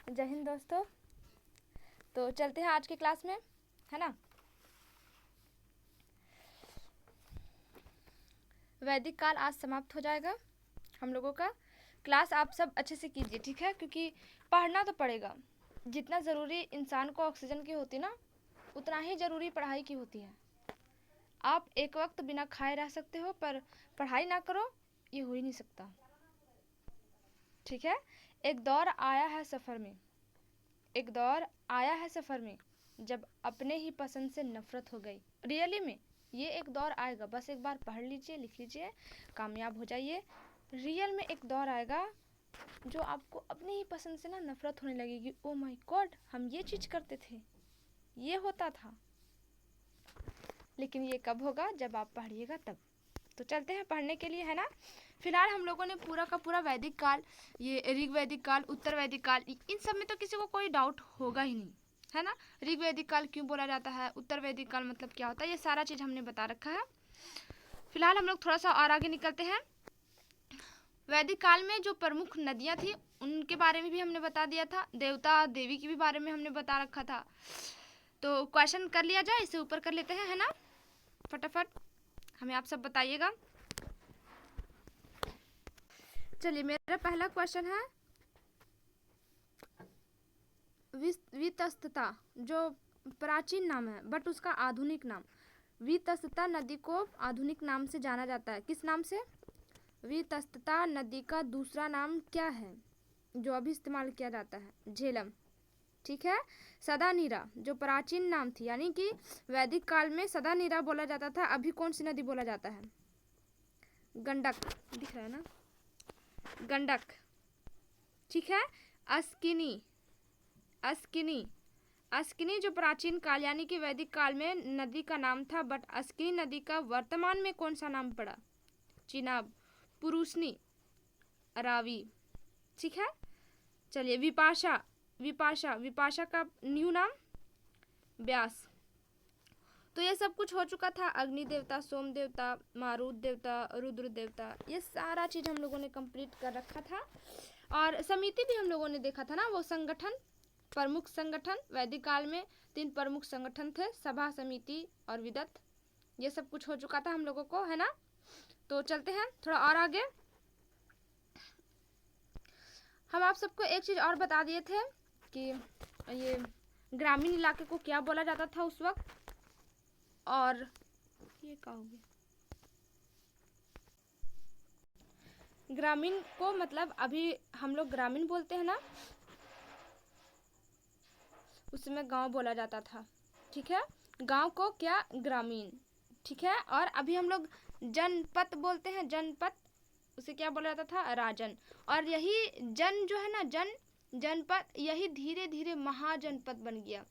जय हिंद दोस्तों। तो चलते हैं आज की क्लास में, है ना। वैदिक काल आज समाप्त हो जाएगा हम लोगों का। क्लास आप सब अच्छे से कीजिए, ठीक है, क्योंकि पढ़ना तो पड़ेगा। जितना ज़रूरी इंसान को ऑक्सीजन की होती ना, उतना ही ज़रूरी पढ़ाई की होती है। आप एक वक्त बिना खाए रह सकते हो, पर पढ़ाई ना करो ये हो ही नहीं सकता, ठीक है। एक दौर आया है सफ़र में, एक दौर आया है सफ़र में, जब अपने ही पसंद से नफरत हो गई। रियली में ये एक दौर आएगा, बस एक बार पढ़ लीजिए, लिख लीजिए, कामयाब हो जाइए। रियल में एक दौर आएगा जो आपको अपनी ही पसंद से ना नफरत होने लगेगी। ओ माय गॉड, हम ये चीज़ करते थे, ये होता था। लेकिन ये कब होगा? जब आप पढ़िएगा तब। तो चलते हैं पढ़ने के लिए, है ना। फिलहाल हम लोगों ने पूरा का पूरा वैदिक काल, ये ऋग वैदिक काल, उत्तर वैदिक काल, इन सब में तो किसी को कोई डाउट होगा ही नहीं, है ना। ऋग वैदिक काल क्यों बोला जाता है, उत्तर वैदिक काल मतलब क्या होता है, ये सारा चीज़ हमने बता रखा है। फिलहाल हम लोग थोड़ा सा और आगे निकलते हैं। वैदिक काल में जो प्रमुख नदियाँ थी उनके बारे में भी हमने बता दिया था, देवता देवी के भी बारे में हमने बता रखा था। तो क्वेश्चन कर लिया जाए, इसे ऊपर कर लेते हैं, है ना, फटाफट हमें आप सब बताइएगा। चलिए, मेरा पहला क्वेश्चन है, वितस्तता जो प्राचीन नाम है बट उसका आधुनिक नाम, वितस्तता नदी को आधुनिक नाम से जाना जाता है, किस नाम से? वितस्तता नदी का दूसरा नाम क्या है जो अभी इस्तेमाल किया जाता है? झेलम, ठीक है। सदानीरा जो प्राचीन नाम थी, यानी कि वैदिक काल में सदानीरा बोला जाता था, अभी कौन सी नदी बोला जाता है? गंडक, दिख रहा है ना, गंडक, ठीक है। अस्किनी, अस्किनी, अस्किनी जो प्राचीन काल यानी कि वैदिक काल में नदी का नाम था, बट अस्किनी नदी का वर्तमान में कौन सा नाम पड़ा? चिनाब, पुरुषनी, रावी, ठीक है। चलिए, विपाशा, विपाशा, विपाशा का न्यू नाम व्यास। तो ये सब कुछ हो चुका था। अग्नि देवता, सोम देवता, मारुत देवता, रुद्र देवता, ये सारा चीज़ हम लोगों ने कंप्लीट कर रखा था। और समिति भी हम लोगों ने देखा था ना, वो संगठन, प्रमुख संगठन। वैदिक काल में 3 प्रमुख संगठन थे, सभा, समिति और विदत। ये सब कुछ हो चुका था हम लोगों को, है ना। तो चलते हैं थोड़ा और आगे। हम आप सबको एक चीज़ और बता दिए थे कि ये ग्रामीण इलाके को क्या बोला जाता था उस वक्त, और ये क्या हो गया, ग्रामीण को मतलब अभी हम लोग ग्रामीण बोलते हैं ना, उस समय गांव बोला जाता था, ठीक है। गांव को क्या, ग्रामीण, ठीक है। और अभी हम लोग जनपद बोलते हैं, जनपद, उसे क्या बोला जाता था? राजन। और यही जन जो है ना, जनपद, यही धीरे धीरे महाजनपद बन गया।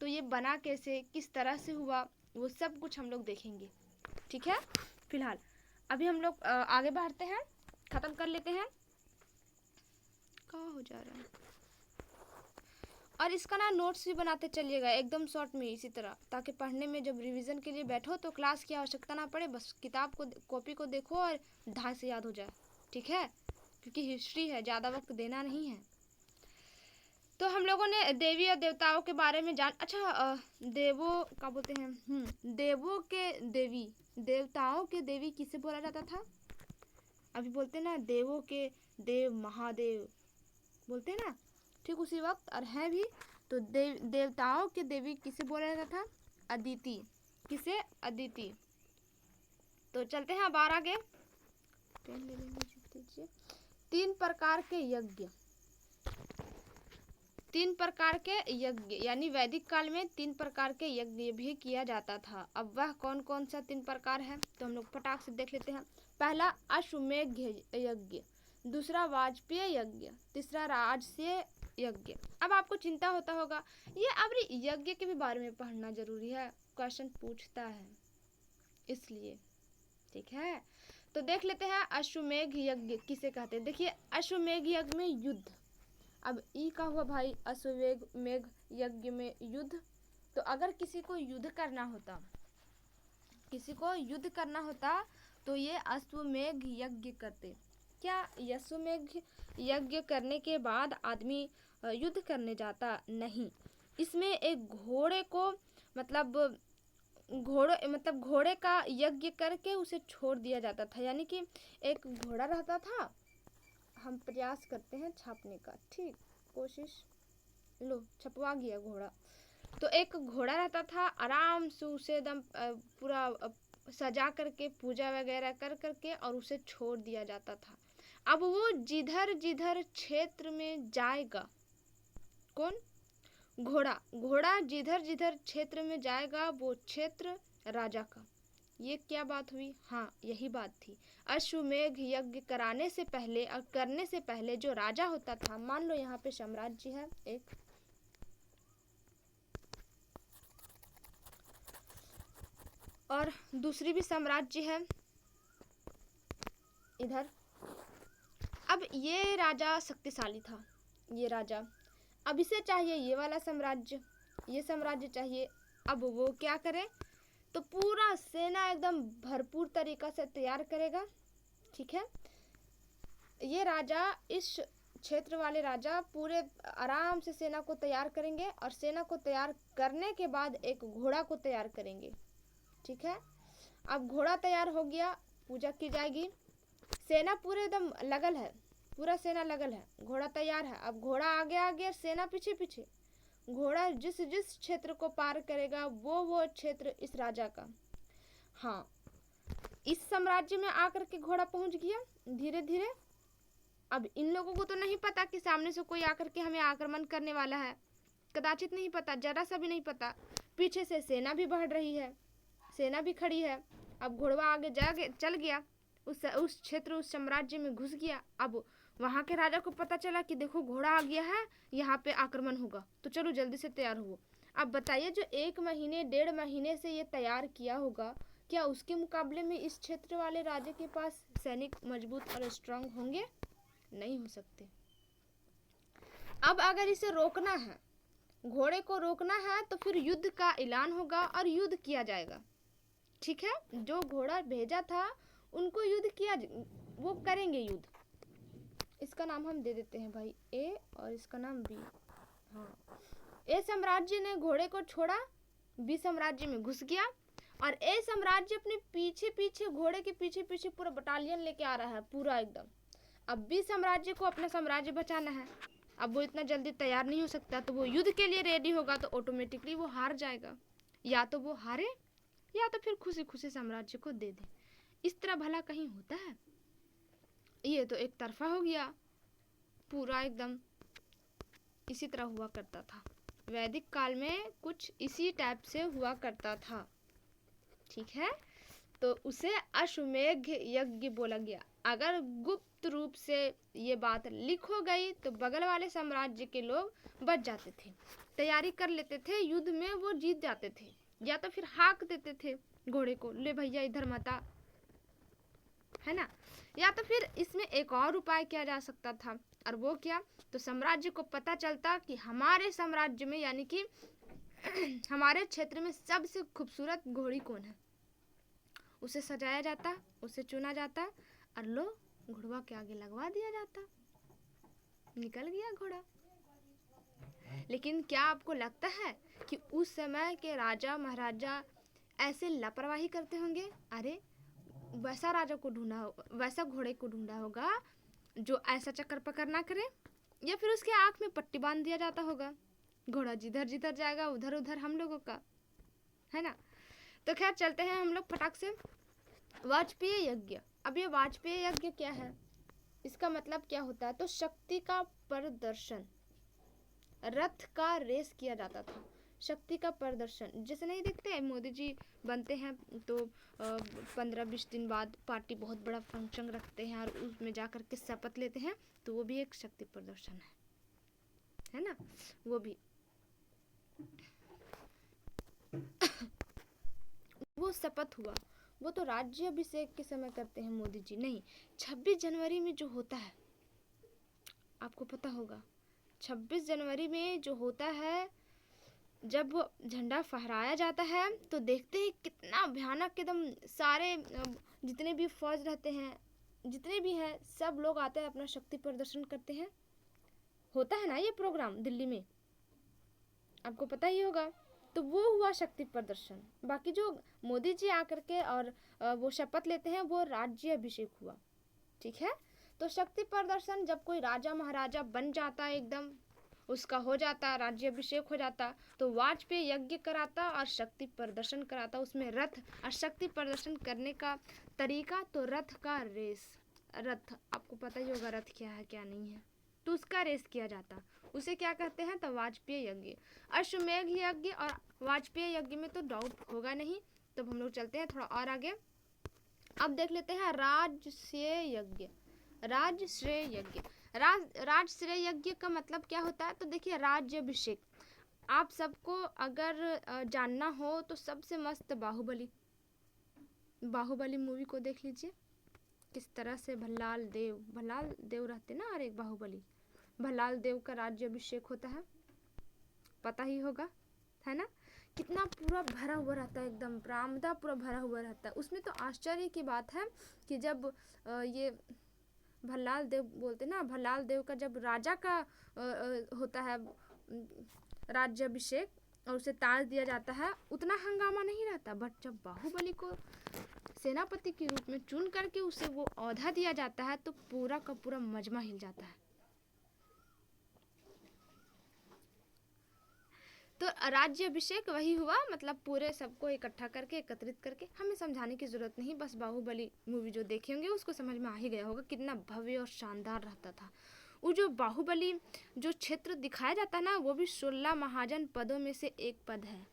तो ये बना कैसे, किस तरह से हुआ, वो सब कुछ हम लोग देखेंगे, ठीक है। फिलहाल अभी हम लोग आगे बढ़ते हैं, ख़त्म कर लेते हैं। कहाँ हो जा रहा है? और इसका ना नोट्स भी बनाते चलिएगा एकदम शॉर्ट में, इसी तरह, ताकि पढ़ने में जब रिवीजन के लिए बैठो तो क्लास की आवश्यकता ना पड़े, बस किताब को, कॉपी को देखो और ढंग से याद हो जाए, ठीक है। क्योंकि हिस्ट्री है, ज़्यादा वक्त देना नहीं है। तो हम लोगों ने देवी और देवताओं के बारे में जान, अच्छा देवों का बोलते हैं, देवों के देवी, देवताओं के देवी किसे बोला जाता था? अभी बोलते ना देवों के देव, महादेव बोलते हैं ना, ठीक उसी वक्त और है भी। तो देवताओं के देवी किसे बोला जाता था? अदिति, किसे? अदिति। तो चलते हैं अब आगे। पेन ले लीजिए। 3 प्रकार के यज्ञ, 3 प्रकार के यज्ञ, यानी वैदिक काल में 3 प्रकार के यज्ञ भी किया जाता था। अब वह कौन कौन सा 3 प्रकार है तो हम लोग फटाक से देख लेते हैं। पहला अश्वमेध यज्ञ, दूसरा वाजपेय यज्ञ, तीसरा राजसूय यज्ञ। अब आपको चिंता होता होगा ये अब यज्ञ के भी बारे में पढ़ना जरूरी है, क्वेश्चन पूछता है इसलिए, ठीक है। तो देख लेते हैं अश्वमेध यज्ञ किसे कहते हैं। देखिए, अश्वमेध यज्ञ में युद्ध, अब ई का हुआ भाई, अश्वमेध यज्ञ में युद्ध। तो अगर किसी को युद्ध करना होता, किसी को युद्ध करना होता तो ये अश्वमेध यज्ञ करते। क्या अश्वमेध यज्ञ करने के बाद आदमी युद्ध करने जाता? नहीं, इसमें एक घोड़े को मतलब घोड़े का यज्ञ करके उसे छोड़ दिया जाता था। यानी कि एक घोड़ा रहता था, हम प्रयास करते हैं छापने का, ठीक, कोशिश, लो छपवा गया घोड़ा। तो एक घोड़ा रहता था, आराम से उसे एकदम पूरा सजा करके पूजा वगैरह कर करके और उसे छोड़ दिया जाता था। अब वो जिधर जिधर क्षेत्र में जाएगा, कौन? घोड़ा जिधर जिधर क्षेत्र में जाएगा वो क्षेत्र राजा का। ये क्या बात हुई? हाँ, यही बात थी। अश्वमेध यज्ञ कराने से पहले और करने से पहले जो राजा होता था, मान लो यहाँ पे साम्राज्य है एक, और दूसरी भी साम्राज्य है इधर। अब ये राजा शक्तिशाली था, ये राजा, अब इसे चाहिए ये वाला साम्राज्य, ये साम्राज्य चाहिए। अब वो क्या करे? तो पूरा सेना एकदम भरपूर तरीका से तैयार करेगा, ठीक है। ये राजा, इस क्षेत्र वाले राजा पूरे आराम से सेना को तैयार करेंगे और सेना को तैयार करने के बाद एक घोड़ा को तैयार करेंगे, ठीक है। अब घोड़ा तैयार हो गया, पूजा की जाएगी, सेना पूरे एकदम लगल है, पूरा सेना लगल है, घोड़ा तैयार है। अब घोड़ा आगे आगे, सेना पीछे पीछे। घोड़ा जिस जिस क्षेत्र को पार करेगा वो क्षेत्र इस राजा का। हाँ, इस साम्राज्य में आकर के घोड़ा पहुंच गया धीरे धीरे। अब इन लोगों को तो नहीं पता कि सामने से कोई आकर के हमें आक्रमण करने वाला है, कदाचित नहीं पता, जरा सा भी नहीं पता। पीछे से सेना भी बढ़ रही है, सेना भी खड़ी है। अब घोड़ा आगे चल गया, उस क्षेत्र, उस साम्राज्य में घुस गया। अब वहाँ के राजा को पता चला कि देखो घोड़ा आ गया है, यहाँ पे आक्रमण होगा, तो चलो जल्दी से तैयार हो। अब बताइए, जो 1 महीने 1.5 महीने से ये तैयार किया होगा, क्या उसके मुकाबले में इस क्षेत्र वाले राजा के पास सैनिक मजबूत और स्ट्रांग होंगे? नहीं हो सकते। अब अगर इसे रोकना है, घोड़े को रोकना है, तो फिर युद्ध का ऐलान होगा और युद्ध किया जाएगा, ठीक है। जो घोड़ा भेजा था उनको युद्ध किया, वो करेंगे युद्ध। इसका नाम हम दे देते हैं भाई ए और इसका नाम बी। हाँ, ए साम्राज्य ने घोड़े को छोड़ा, बी साम्राज्य में घुस गया और ए साम्राज्य अपने पीछे पीछे, घोड़े के पीछे पीछे पूरा बटालियन लेके आ रहा है, पूरा एकदम। अब बी साम्राज्य को अपना साम्राज्य बचाना है, अब वो इतना जल्दी तैयार नहीं हो सकता, तो वो युद्ध के लिए रेडी होगा, तो ऑटोमेटिकली वो हार जाएगा। या तो वो हारे या तो फिर खुशी खुशी साम्राज्य को दे दे। इस तरह भला कहीं होता है? ये तो एक तरफा हो गया, पूरा एकदम इसी तरह हुआ करता था। वैदिक काल में कुछ इसी टाइप से हुआ करता था, ठीक है। तो उसे अश्वमेध यज्ञ बोला गया। अगर गुप्त रूप से ये बात लीक हो गई तो बगल वाले साम्राज्य के लोग बच जाते थे, तैयारी कर लेते थे, युद्ध में वो जीत जाते थे, या तो फिर हाँक देते थे घोड़े को, ले भैया इधर मत आ, है ना। या तो फिर इसमें एक और उपाय किया जा सकता था, और वो क्या? तो साम्राज्य को पता चलता कि हमारे साम्राज्य में, यानी कि हमारे क्षेत्र में सबसे खूबसूरत घोड़ी कौन है, उसे सजाया जाता, उसे चुना जाता और लो घोड़वा के आगे लगवा दिया जाता, निकल गया घोड़ा। लेकिन क्या आपको लगता है कि उस समय के राजा महाराजा ऐसे लापरवाही करते होंगे? अरे वैसा राजा को ढूंढा, वैसा घोड़े को ढूंढा होगा जो ऐसा चक्कर पकड़ ना करे, या फिर उसके आँख में पट्टी बांध दिया जाता होगा, घोड़ा जिधर जिधर जाएगा उधर उधर हम लोगों का, है ना। तो खैर चलते हैं हम लोग फटाक से। वाजपेयी यज्ञ। अब ये वाजपेयी यज्ञ क्या है, इसका मतलब क्या होता है? तो शक्ति का प्रदर्शन, रथ का रेस किया जाता था, शक्ति का प्रदर्शन। जैसे नहीं देखते हैं मोदी जी बनते हैं तो 15-20 दिन बाद पार्टी बहुत बड़ा फंक्शन रखते हैं और उसमें जा कर के शपथ लेते हैं, तो वो भी एक शक्ति प्रदर्शन है ना। वो भी वो शपथ हुआ, वो तो राज्य अभिषेक के समय करते हैं मोदी जी, नहीं 26 जनवरी में जो होता है, आपको पता होगा 26 जनवरी में जो होता है, जब झंडा फहराया जाता है तो देखते हैं कितना भयानक, एकदम सारे जितने भी फौज रहते हैं जितने भी हैं सब लोग आते हैं, अपना शक्ति प्रदर्शन करते हैं। होता है ना ये प्रोग्राम दिल्ली में, आपको पता ही होगा। तो वो हुआ शक्ति प्रदर्शन। बाकी जो मोदी जी आकर के और वो शपथ लेते हैं वो राज्य अभिषेक हुआ, ठीक है। तो शक्ति प्रदर्शन जब कोई राजा महाराजा बन जाता एकदम, उसका हो जाता, राज्य अभिषेक हो जाता, तो वाजपेयी यज्ञ कराता और शक्ति प्रदर्शन कराता। उसमें रथ और शक्ति प्रदर्शन करने का तरीका, तो रथ का रेस, रथ आपको पता ही होगा रथ क्या है क्या नहीं है, तो उसका रेस किया जाता, उसे क्या कहते हैं, तो वाजपेयी यज्ञ। अश्वमेध यज्ञ और वाजपेयी यज्ञ में तो डाउट होगा नहीं। तो हम लोग चलते हैं थोड़ा और आगे। अब देख लेते हैं राजश्रेय यज्ञ। राजश्रेय यज्ञ, राजश्रेय यज्ञ का मतलब क्या होता है, तो देखिए राज्याभिषेक। आप सबको अगर जानना हो तो सबसे मस्त बाहुबली, बाहुबली मूवी को देख लीजिए, किस तरह से भल्लाल देव रहते ना, और एक बाहुबली, भल्लाल देव का राज्याभिषेक होता है, पता ही होगा, है ना। कितना पूरा भरा हुआ रहता है, एकदम रामदा पूरा भरा हुआ रहता है। उसमें तो आश्चर्य की बात है कि जब ये भल्लाल देव बोलते ना, भल्लाल देव का जब राजा का होता है राज्याभिषेक और उसे ताज दिया जाता है, उतना हंगामा नहीं रहता। बट जब बाहुबली को सेनापति के रूप में चुन करके उसे वो औहदा दिया जाता है, तो पूरा का पूरा मजमा हिल जाता है। तो राज्याभिषेक वही हुआ, मतलब पूरे सबको इकट्ठा करके, एकत्रित करके। हमें समझाने की जरूरत नहीं, बस बाहुबली मूवी जो देखे होंगे उसको समझ में आ ही गया होगा कितना भव्य और शानदार रहता था। वो जो बाहुबली जो क्षेत्र दिखाया जाता है ना, वो भी 16 महाजन पदों में से एक पद है,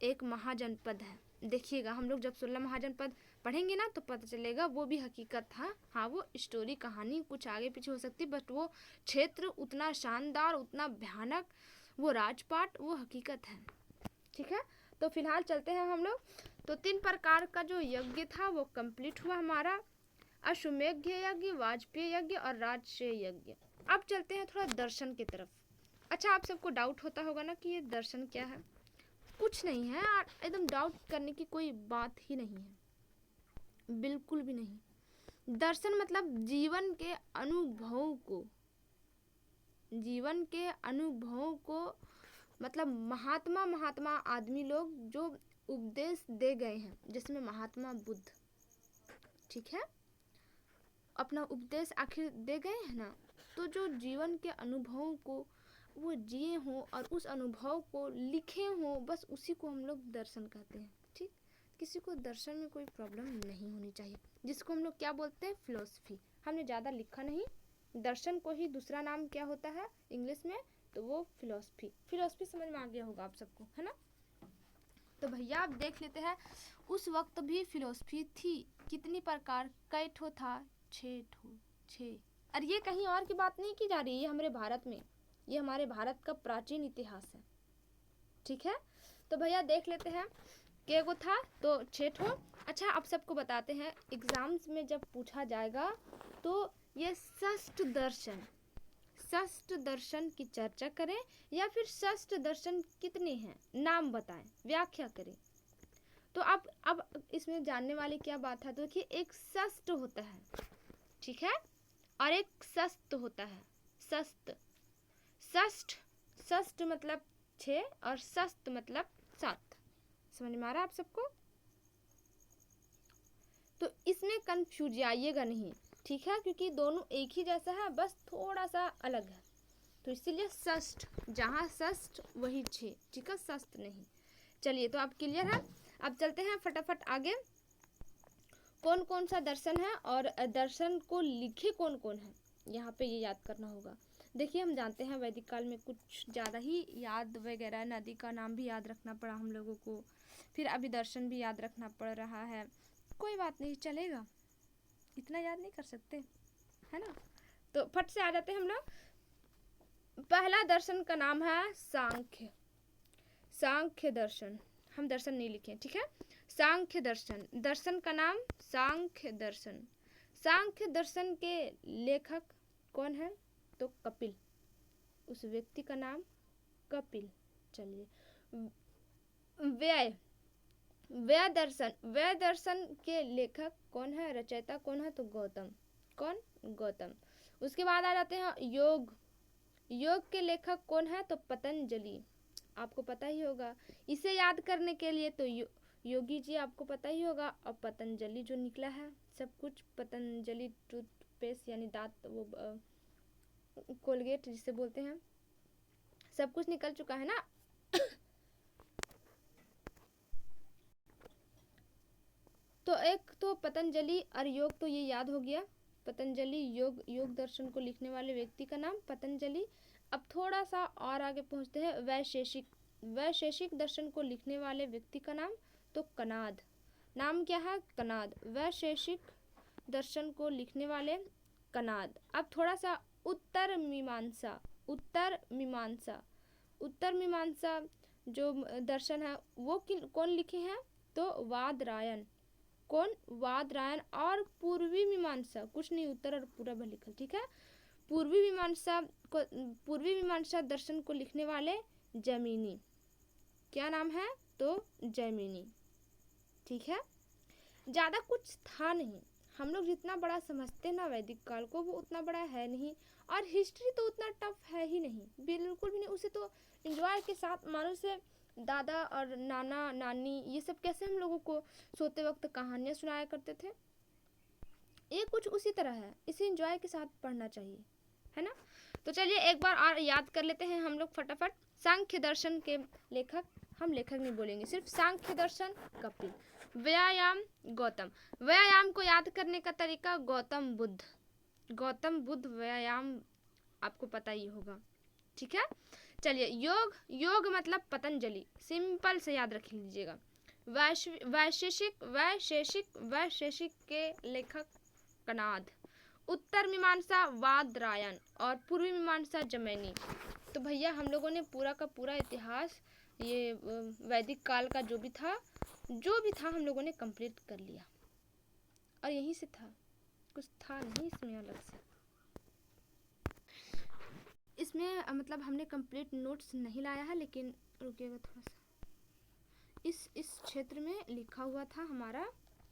एक महाजनपद है। देखिएगा हम लोग जब 16 महाजनपद पढ़ेंगे ना तो पता चलेगा वो भी हकीकत था। हाँ, वो स्टोरी कहानी कुछ आगे पीछे हो सकती, बट वो क्षेत्र उतना शानदार, उतना भयानक, वो राजपाट, वो हकीकत है, ठीक है। तो फिलहाल चलते हैं हम लोग। तो 3 प्रकार का जो यज्ञ था वो कंप्लीट हुआ हमारा, अश्वमेध यज्ञ, वाजपेयी यज्ञ और राजश्रेय यज्ञ। अब चलते हैं थोड़ा दर्शन की तरफ। अच्छा, आप सबको डाउट होता होगा ना कि ये दर्शन क्या है। कुछ नहीं है, एकदम डाउट करने की कोई बात ही नहीं है, बिल्कुल भी नहीं। दर्शन मतलब जीवन के अनुभव को, जीवन के अनुभव को, मतलब महात्मा आदमी लोग जो उपदेश दे गए हैं, जिसमें महात्मा बुद्ध, ठीक है, अपना उपदेश आखिर दे गए हैं ना, तो जो जीवन के अनुभव को वो जिए हों और उस अनुभव को लिखे हों, बस उसी को हम लोग दर्शन कहते हैं, ठीक। किसी को दर्शन में कोई प्रॉब्लम नहीं होनी चाहिए, जिसको हम लोग क्या बोलते हैं, फिलॉसफी। हमने ज़्यादा लिखा नहीं, दर्शन को ही दूसरा नाम क्या होता है इंग्लिश में, तो वो फिलॉसफी। फिलॉसफी समझ में आ गया होगा आप सबको, है ना। तो भैया आप देख लेते हैं, उस वक्त भी फिलॉसफी थी। कितनी प्रकार, कई ठो था, 6 ठो, 6। और ये कहीं और की बात नहीं की जा रही है, ये हमारे भारत में, ये हमारे भारत का प्राचीन इतिहास है, ठीक है। तो भैया देख लेते हैं क्या को था, तो 6 ठो। अच्छा, आप सबको बताते हैं, एग्जाम्स में जब पूछा जाएगा तो ये षष्ठ दर्शन, षष्ठ दर्शन की चर्चा करें या फिर षष्ठ दर्शन कितने हैं, नाम बताएं, व्याख्या करें। तो अब इसमें जानने वाली क्या बात है, तो देखिए एक षष्ठ होता है, ठीक है, और एक षष्ठ होता है, षष्ठ, षष्ठ, षष्ठ मतलब 6 और षष्ठ मतलब 7। समझ में आ रहा है आप सबको। तो इसमें कंफ्यूज आइएगा नहीं, ठीक है, क्योंकि दोनों एक ही जैसा है, बस थोड़ा सा अलग है। तो इसीलिए षष्ठ, जहाँ षष्ठ वही 6, ठीक है, षष्ठ नहीं। चलिए, तो आप क्लियर है। अब चलते हैं फटाफट आगे। कौन कौन सा दर्शन है और दर्शन को लिखे कौन कौन है, यहाँ पे ये याद करना होगा। देखिए, हम जानते हैं वैदिक काल में कुछ ज़्यादा ही याद वगैरह, नदी का नाम भी याद रखना पड़ा हम लोगों को, फिर अभी दर्शन भी याद रखना पड़ रहा है। कोई बात नहीं, चलेगा, इतना याद नहीं कर सकते, है ना। तो फट से आ जाते हैं हम लोग। पहला दर्शन का नाम है सांख्य, सांख्य दर्शन। हम दर्शन नहीं लिखे, ठीक है, सांख्य दर्शन, दर्शन का नाम सांख्य दर्शन। सांख्य दर्शन के लेखक कौन है, तो कपिल, उस व्यक्ति का नाम कपिल। चलिए, व्यय, व्यय दर्शन, व्यय दर्शन के लेखक कौन है, रचयिता कौन है, तो गौतम। कौन, गौतम। उसके बाद आ जाते हैं योग, योग के लेखक कौन है, तो पतंजलि। आपको पता ही होगा, इसे याद करने के लिए तो योगी जी आपको पता ही होगा, और पतंजलि जो निकला है सब कुछ, पतंजलि टूथपेस्ट यानी दांत वो कोलगेट जिसे बोलते हैं, सब कुछ निकल चुका है ना। तो एक तो पतंजलि और योग तो ये याद हो गया, पतंजलि योग, योग दर्शन को लिखने वाले व्यक्ति का नाम पतंजलि। अब थोड़ा सा और आगे पहुंचते हैं, वैशेषिक, वैशेषिक दर्शन को लिखने वाले व्यक्ति का नाम, तो कणाद। नाम क्या है, कणाद। वैशेषिक दर्शन को लिखने वाले कणाद। अब थोड़ा सा उत्तर मीमांसा, उत्तर मीमांसा, उत्तर मीमांसा जो दर्शन है वो कौन लिखे हैं, तो वादरायण। कौन, वादरायण। और पूर्वी मीमांसा, कुछ नहीं, उत्तर और पूरब है लिखल, ठीक है। पूर्वी मीमांसा को, पूर्वी मीमांसा दर्शन को लिखने वाले जैमिनी। क्या नाम है, तो जैमिनी, ठीक है। ज़्यादा कुछ था नहीं, हम लोग जितना बड़ा समझते ना वैदिक काल को, वो उतना बड़ा है नहीं। और हिस्ट्री तो उतना टफ है ही नहीं, बिल्कुल भी नहीं। उसे तो एंजॉय के साथ मानो से दादा और नाना नानी ये सब कैसे हम लोगों को सोते वक्त कहानियाँ सुनाया करते थे, ये कुछ उसी तरह है। इसे एंजॉय के साथ पढ़ना चाहिए, है ना। तो चलिए एक बार और याद कर लेते हैं हम लोग फटाफट। सांख्य दर्शन के लेखक, हम लेखक नहीं बोलेंगे, सिर्फ सांख्य दर्शन कपिल। व्यायाम गौतम, व्यायाम को याद करने का तरीका गौतम बुद्ध, गौतम बुद्ध व्यायाम आपको पता ही होगा, ठीक है। चलिए योग, योग मतलब पतंजलि, सिंपल से याद रख लीजिएगा। वैशेषिक, वैशेषिक, वैशेषिक के लेखक कणाद। उत्तर मीमांसा वादरायण और पूर्वी मीमांसा जैमिनी। तो भैया हम लोगों ने पूरा का पूरा इतिहास ये वैदिक काल का जो भी था हम लोगों ने कंप्लीट कर लिया। और यहीं से था, कुछ था नहीं इसमें अलग से। इसमें मतलब हमने कंप्लीट नोट्स नहीं लाया है, लेकिन रुकिएगा थोड़ा सा। इस क्षेत्र में लिखा हुआ था हमारा,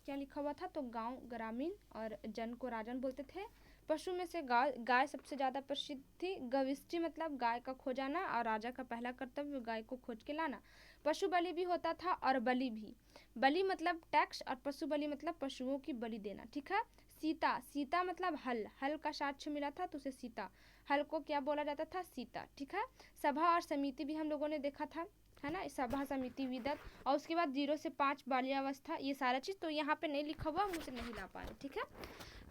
क्या लिखा हुआ था, तो गांव ग्रामीण और जन को राजन बोलते थे। पशु में से गाय सबसे ज़्यादा प्रसिद्ध थी। गविष्टि मतलब गाय का खो जाना, और राजा का पहला कर्तव्य गाय को खोज के लाना। पशु बलि भी होता था और बलि भी, बलि मतलब टैक्स और पशु बलि मतलब पशुओं की बलि देना, ठीक है। सीता, सीता मतलब हल, हल का साक्ष्य मिला था तो उसे सीता, हल को क्या बोला जाता था, सीता, ठीक है। सभा और समिति भी हम लोगों ने देखा था, है ना, सभा समिति विदत। और उसके बाद 0 से 5 बाल्यावस्था, ये सारा चीज़ तो यहाँ पे नहीं लिखा हुआ, मुझे नहीं ला पाए, ठीक है।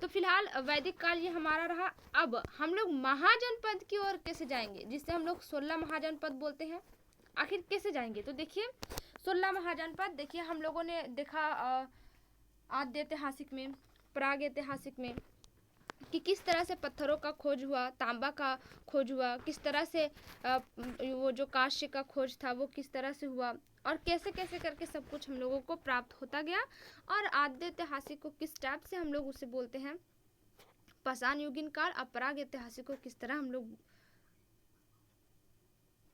तो फिलहाल वैदिक काल ये हमारा रहा। अब हम लोग महाजनपद की ओर कैसे जाएंगे, जिससे हम लोग 16 महाजनपद बोलते हैं। आखिर कैसे जाएंगे, तो देखिए 16 महाजनपद, देखिए हम लोगों ने देखा आद्य ऐतिहासिक में, प्राग ऐतिहासिक में, कि किस तरह से पत्थरों का खोज हुआ, तांबा का खोज हुआ, किस तरह से वो जो कांस्य का खोज था वो किस तरह से हुआ, और कैसे कैसे करके सब कुछ हम लोगों को प्राप्त होता गया। और आद्य ऐतिहासिक को किस टाइप से हम लोग उसे बोलते हैं पाषाण युगीन काल। और प्राग ऐतिहासिक को किस तरह हम लोग,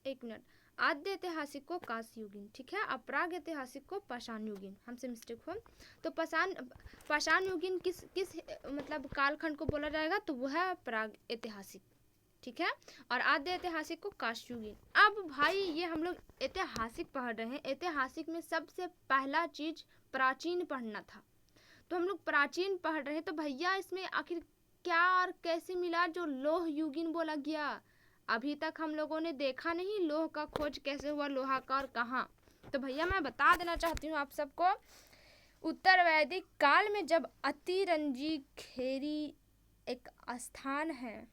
एक मिनट, आद्य ऐतिहासिक को कांस्य युगीन, ठीक है, और प्राग ऐतिहासिक को पाषाण युगीन, हमसे मिस्टेक हुआ। तो पाषाण युगीन किस किस मतलब कालखंड को बोला जाएगा, तो वह है प्राग ऐतिहासिक, ठीक है। और आद्य ऐतिहासिक को कांस्य युगीन। अब भाई ये हम लोग ऐतिहासिक पढ़ रहे हैं, ऐतिहासिक में सबसे पहला चीज प्राचीन पढ़ना था। तो हम लोग प्राचीन पढ़ रहे हैं, तो भैया इसमें आखिर क्या और कैसे मिला जो लोह युगीन बोला गया। अभी तक हम लोगों ने देखा नहीं लोह का खोज कैसे हुआ, लोहा का, और कहाँ। तो भैया मैं बता देना चाहती हूँ आप सबको, उत्तर वैदिक काल में जब अतिरंजी खेरी एक स्थान है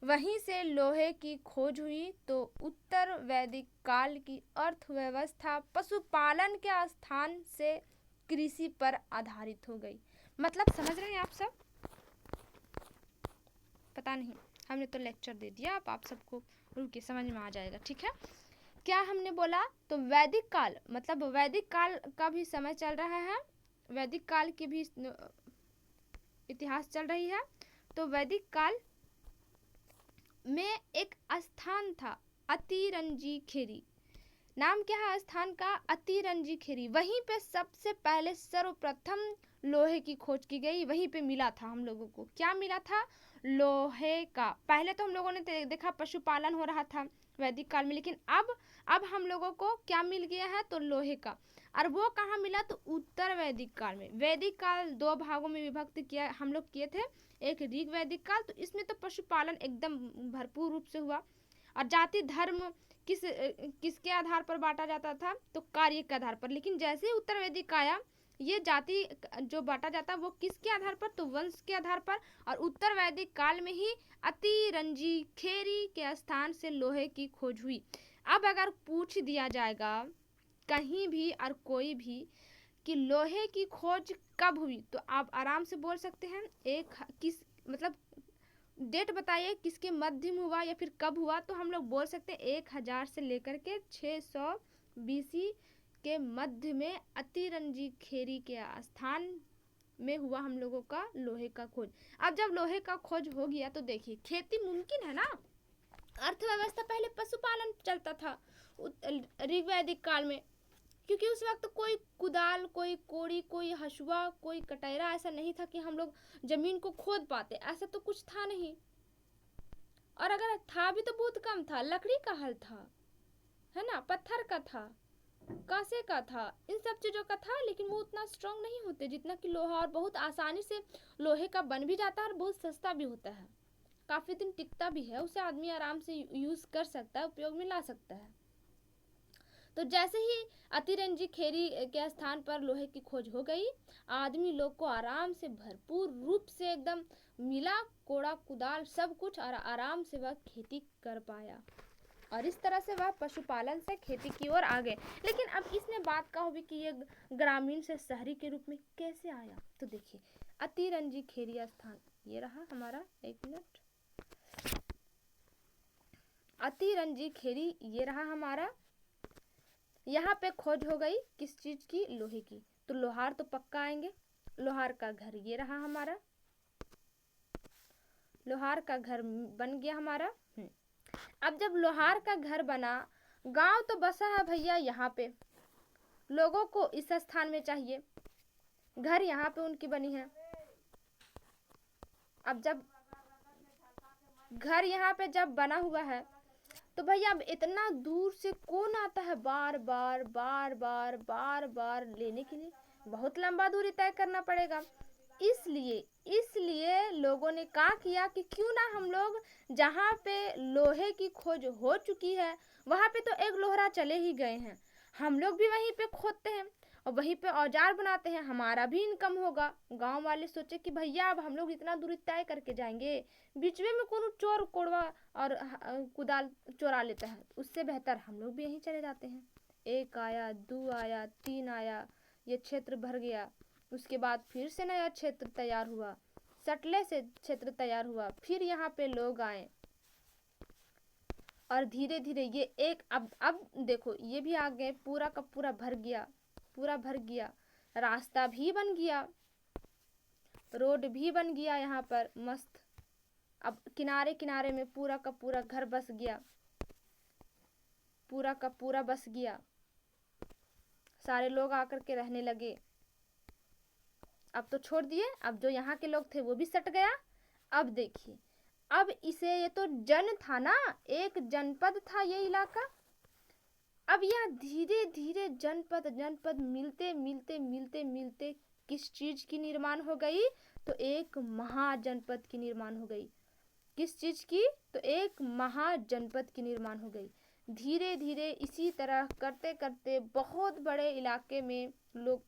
वहीं से लोहे की खोज हुई, तो उत्तर वैदिक काल की अर्थव्यवस्था पशुपालन के स्थान से कृषि पर आधारित हो गई। मतलब समझ रहे हैं आप सब, पता नहीं, हमने तो लेक्चर दे दिया, आप सबको रुकिए समझ में आ जाएगा, ठीक है। क्या हमने बोला, तो वैदिक काल मतलब वैदिक काल का भी समय चल रहा है, वैदिक काल की भी इतिहास चल रही है। तो वैदिक काल में एक स्थान था अतिरंजी खेरी, नाम क्या है स्थान का? अतिरंजी खेरी। वहीं पे सबसे पहले सर्वप्रथम लोहे की खोज की गई, वहीं पे मिला था हम लोगों को। क्या मिला था? लोहे का। पहले तो हम लोगों ने देखा पशुपालन हो रहा था वैदिक काल में, लेकिन अब हम लोगों को क्या मिल गया है? तो लोहे का। और वो कहाँ मिला? तो उत्तर वैदिक काल में। वैदिक काल 2 भागों में विभक्त किया हम लोग किए थे, एक ऋग वैदिक काल, तो इसमें तो पशुपालन एकदम भरपूर रूप से हुआ। और जाति धर्म किसके आधार पर बांटा जाता था? तो कार्य के आधार पर। लेकिन जैसे ही उत्तर वैदिक आया, ये जाति जो बांटा जाता वो किसके आधार पर? तो वंश के आधार पर। और उत्तर वैदिक काल में ही अतिरंजी खेरी के स्थान से लोहे की खोज हुई। अब अगर पूछ दिया जाएगा कहीं भी और कोई भी कि लोहे की खोज कब हुई, तो आप आराम से बोल सकते हैं किस मतलब डेट बताइए किसके मध्य में हुआ या फिर कब हुआ, तो हम लोग बोल सकते हैं 1000 से लेकर के 600 BC के मध्य में अतिरंजी खेरी के स्थान में हुआ हम लोगों का लोहे का खोज। अब जब लोहे का खोज हो गया तो देखिए खेती मुमकिन है ना। अर्थव्यवस्था पहले पशुपालन चलता था ऋग्वैदिक काल में, क्योंकि उस वक्त कोई कुदाल, कोई कोड़ी, कोई हसुआ, कोई कटैरा ऐसा नहीं था कि हम लोग जमीन को खोद पाते, ऐसा तो कुछ था नहीं। और अगर था भी तो बहुत कम था, लकड़ी का हल था, है ना, पत्थर का था, कांसे का था, इन सब चीज़ों का था, लेकिन वो उतना स्ट्रांग नहीं होते जितना कि लोहा। और बहुत आसानी से लोहे का बन भी जाता है और बहुत सस्ता भी होता है, काफ़ी दिन टिकता भी है, उसे आदमी आराम से यूज़ कर सकता है, उपयोग में ला सकता है। तो जैसे ही अतिरंजी खेरी के स्थान पर लोहे की खोज हो गई, आदमी लोग को आराम से भरपूर रूप से एकदम मिला, कोड़ा कुदाल सब कुछ, और आराम से वह खेती कर पाया। और इस तरह से वह पशुपालन से खेती की ओर आ गए। लेकिन अब इसमें बात का होगी कि ये ग्रामीण से शहरी के रूप में कैसे आया। तो देखिए अतिरंजी खेरी स्थान ये रहा हमारा, 1 मिनट, अतिरंजी खेरी ये रहा हमारा। यहाँ पे खोज हो गई किस चीज की? लोहे की। तो लोहार तो पक्का आएंगे। लोहार का घर ये रहा हमारा, लोहार का घर बन गया हमारा। अब जब लोहार का घर बना, गांव तो बसा है भैया यहाँ पे, लोगों को इस स्थान में चाहिए, घर यहाँ पे उनकी बनी है। अब जब घर यहाँ पे जब बना हुआ है तो भैया अब इतना दूर से कौन आता है बार बार बार बार बार बार लेने के लिए? बहुत लंबा दूरी तय करना पड़ेगा। इसलिए लोगों ने क्या किया कि क्यों ना हम लोग जहाँ पे लोहे की खोज हो चुकी है वहाँ पे तो एक लोहरा चले ही गए हैं, हम लोग भी वहीं पे खोदते हैं और वहीं पे औजार बनाते हैं, हमारा भी इनकम होगा। गांव वाले सोचे कि भैया अब हम लोग इतना दूरी तय करके जाएंगे, बीच में कोनो चोर कोड़वा और कुदाल चोरा लेता है, उससे बेहतर हम लोग भी यहीं चले जाते हैं। 1 आया, 2 आया, 3 आया, ये क्षेत्र भर गया। उसके बाद फिर से नया क्षेत्र तैयार हुआ, सटले से क्षेत्र तैयार हुआ, फिर यहाँ पे लोग आए और धीरे धीरे ये एक अब देखो ये भी आ गए, पूरा का पूरा भर गया, पूरा भर गया, रास्ता भी बन गया, रोड भी बन गया यहाँ पर मस्त। अब किनारे किनारे में पूरा का पूरा घर बस गया, पूरा का पूरा बस गया, सारे लोग आकर के रहने लगे। अब तो छोड़ दिए, अब जो यहाँ के लोग थे वो भी सट गया। अब देखिए, अब इसे, ये तो जन था ना, एक जनपद था ये इलाका। अब यह धीरे धीरे जनपद जनपद मिलते मिलते मिलते मिलते किस चीज की निर्माण हो गई? तो एक महाजनपद की निर्माण हो गई। किस चीज की? तो एक महाजनपद की निर्माण हो गई। धीरे धीरे इसी तरह करते करते बहुत बड़े इलाके में लोग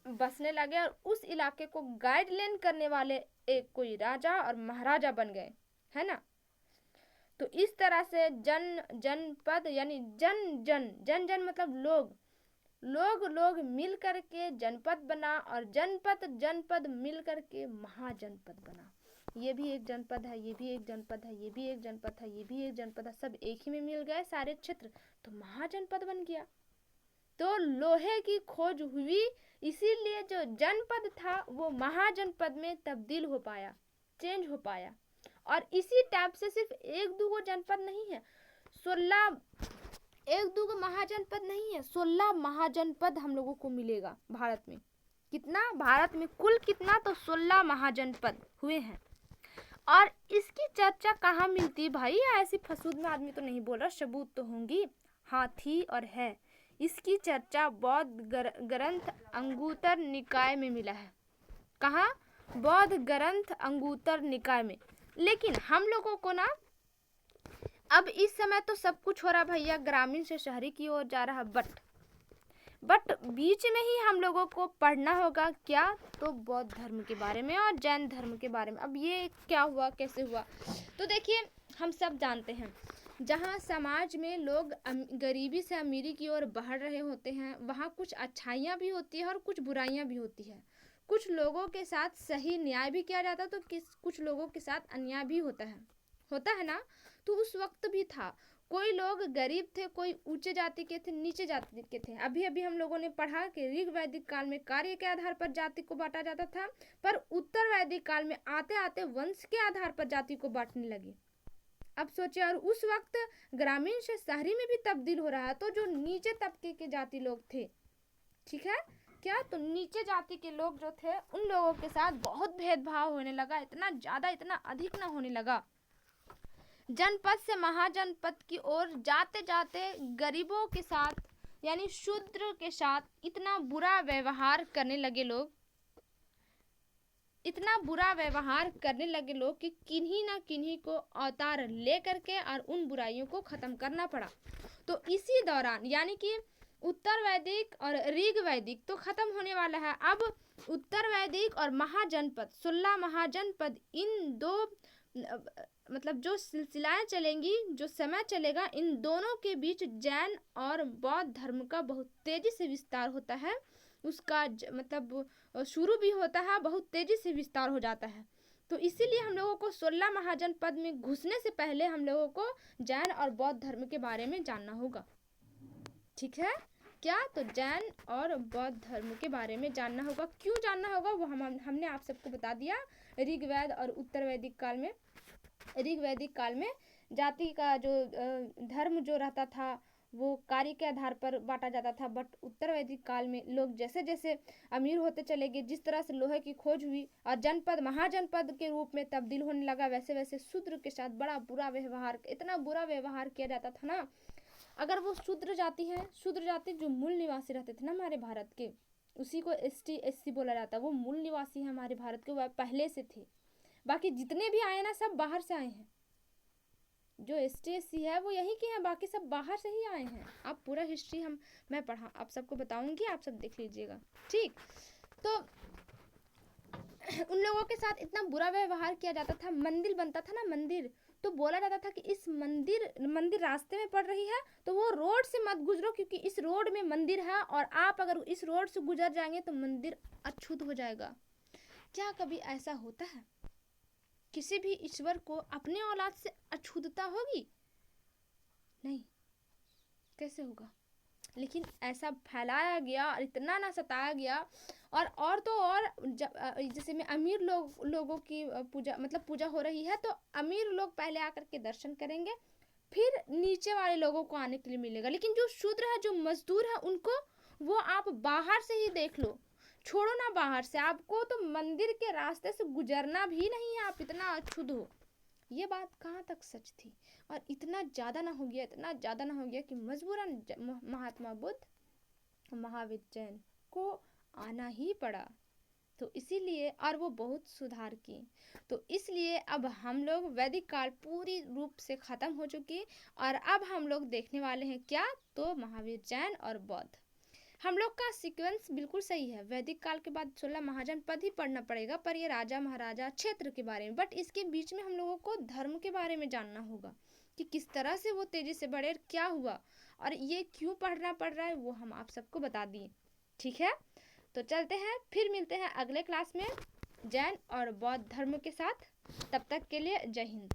बसने लगे और उस इलाके को गाइडलाइन करने वाले एक कोई राजा और महाराजा बन गए, है ना। तो इस तरह से जनपद यानी जन जन जन जन मतलब लोग मिल करके जनपद बना और जनपद मिल करके महाजनपद बना। ये भी एक जनपद है, ये भी एक जनपद है, ये भी एक जनपद है, ये भी एक जनपद है, सब एक ही में मिल गए सारे क्षेत्र, तो महाजनपद बन गया। तो लोहे की खोज हुई, इसीलिए जो जनपद था वो महाजनपद में तब्दील हो पाया, चेंज हो पाया। और इसी टाइप से सिर्फ 1-2 जनपद नहीं है, 16 एक दो महाजनपद नहीं है, 16 महाजनपद हम लोगों को मिलेगा भारत में। कितना? भारत में कुल कितना? तो 16 महाजनपद हुए हैं। और इसकी चर्चा कहाँ मिलती है भाई? ऐसी फसूद में आदमी तो नहीं बोल रहा, सबूत तो होंगी। हाँ थी और है। इसकी चर्चा बौद्ध ग्रंथ अंगुत्तर निकाय में मिला है। कहाँ? बौद्ध ग्रंथ अंगुत्तर निकाय में। लेकिन हम लोगों को ना अब इस समय तो सब कुछ हो रहा भैया, ग्रामीण से शहरी की ओर जा रहा, बट बीच में ही हम लोगों को पढ़ना होगा क्या? तो बौद्ध धर्म के बारे में और जैन धर्म के बारे में। अब ये क्या हुआ, कैसे हुआ? तो देखिए, हम सब जानते हैं जहाँ समाज में लोग गरीबी से अमीरी की ओर बढ़ रहे होते हैं, वहाँ कुछ अच्छाइयाँ भी होती है और कुछ बुराइयाँ भी होती है। कुछ लोगों के साथ सही न्याय भी किया जाता है तो कुछ लोगों के साथ अन्याय भी होता है ना। तो उस वक्त भी था, कोई लोग गरीब थे, कोई ऊंचे जाति के थे, नीचे जाति के थे। अभी अभी हम लोगों ने पढ़ा कि ऋग वैदिक काल में कार्य के आधार पर जाति को बांटा जाता था, पर उत्तर वैदिक काल में आते आते वंश के आधार पर जाति को बांटने लगे। अब सोचिए, और उस वक्त ग्रामीण से शहरी में भी तब्दील हो रहा है। तो जो नीचे तबके के जाति लोग थे, ठीक है क्या, तो नीचे जाति के लोग जो थे उन लोगों के साथ बहुत भेदभाव होने लगा, इतना ज्यादा, इतना अधिक ना होने लगा। जनपद से महाजनपद की ओर जाते जाते गरीबों के साथ यानी शूद्र के साथ इतना बुरा व्यवहार करने लगे लोग, इतना बुरा व्यवहार करने लगे लोग कि किन्हीं ना किन्हीं को अवतार ले करके और उन बुराइयों को खत्म करना पड़ा। तो इसी दौरान यानी कि उत्तर वैदिक और ऋग वैदिक तो खत्म होने वाला है। अब उत्तर वैदिक और महाजनपद, 16 महाजनपद, इन दो मतलब जो सिलसिलाएं चलेंगी, जो समय चलेगा, इन दोनों के बीच जैन और बौद्ध धर्म का बहुत तेजी से विस्तार होता है। उसका मतलब शुरू भी होता है, बहुत तेजी से विस्तार हो जाता है। तो इसीलिए हम लोगों को 16 महाजनपद में घुसने से पहले हम लोगों को जैन और बौद्ध धर्म के बारे में जानना होगा। ठीक है क्या? तो जैन और बौद्ध धर्म के बारे में जानना होगा। क्यों जानना होगा वो हमने आप सबको बता दिया। ऋग्वेद और उत्तर वैदिक काल में, ऋग वैदिक काल में जाति का जो धर्म जो रहता था वो कार्य के आधार पर बांटा जाता था। बट उत्तर वैदिक काल में लोग जैसे जैसे अमीर होते चले गए, जिस तरह से लोहे की खोज हुई और जनपद महाजनपद के रूप में तब्दील होने लगा, वैसे वैसे शूद्र के साथ बड़ा बुरा व्यवहार, इतना बुरा व्यवहार किया जाता था ना। अगर वो शूद्र जाति है, शूद्र जाति जो मूल निवासी रहते थे ना हमारे भारत के, उसी को ST SC बोला जाता है। वो मूल निवासी है हमारे भारत के, वह पहले से थे। बाकी जितने भी आए ना सब बाहर से आए हैं। जो ST SC है वो यहीं के हैं, बाकी सब बाहर से ही आए हैं। आप पूरा हिस्ट्री मैं पढ़ा आप सबको बताऊंगी, आप सब देख लीजिएगा। ठीक, तो उन लोगों के साथ इतना बुरा व्यवहार किया जाता था। मंदिर बनता था ना, मंदिर, तो बोला जाता था कि इस मंदिर रास्ते में पड़ रही है तो वो रोड से मत गुजरो, क्योंकि इस रोड में मंदिर है और आप अगर इस रोड से गुजर जाएंगे तो मंदिर अछूत हो जाएगा। क्या कभी ऐसा होता है? किसी भी ईश्वर को अपने औलाद से अछूतता होगी? नहीं, कैसे होगा? लेकिन ऐसा फैलाया गया और इतना ना सताया गया। और तो और जैसे में अमीर लोगों की पूजा हो रही है, तो अमीर लोग पहले आकर के दर्शन करेंगे, फिर नीचे वाले लोगों को आने के लिए मिलेगा। लेकिन जो शूद्र है, जो मजदूर है, उनको वो आप बाहर से ही देख लो, छोड़ो ना बाहर से, आपको तो मंदिर के रास्ते से गुजरना भी नहीं है, आप इतना अछूत हो। ये बात कहाँ तक सच थी? और इतना ज़्यादा ना हो गया कि मजबूरन महात्मा बुद्ध, महावीर जैन को आना ही पड़ा। तो इसीलिए, और वो बहुत सुधार किए। तो इसलिए अब हम लोग वैदिक काल पूरी रूप से ख़त्म हो चुकी और अब हम लोग देखने वाले हैं क्या? तो महावीर जैन और बौद्ध। हम लोग का सीक्वेंस बिल्कुल सही है। वैदिक काल के बाद 16 महाजनपद ही पढ़ना पड़ेगा, पर ये राजा महाराजा क्षेत्र के बारे में। बट इसके बीच में हम लोगों को धर्म के बारे में जानना होगा कि किस तरह से वो तेजी से बढ़े, क्या हुआ और ये क्यों पढ़ना पड़ रहा है, वो हम आप सबको बता दिए। ठीक है, तो चलते हैं, फिर मिलते हैं अगले क्लास में जैन और बौद्ध धर्म के साथ। तब तक के लिए जय हिंद।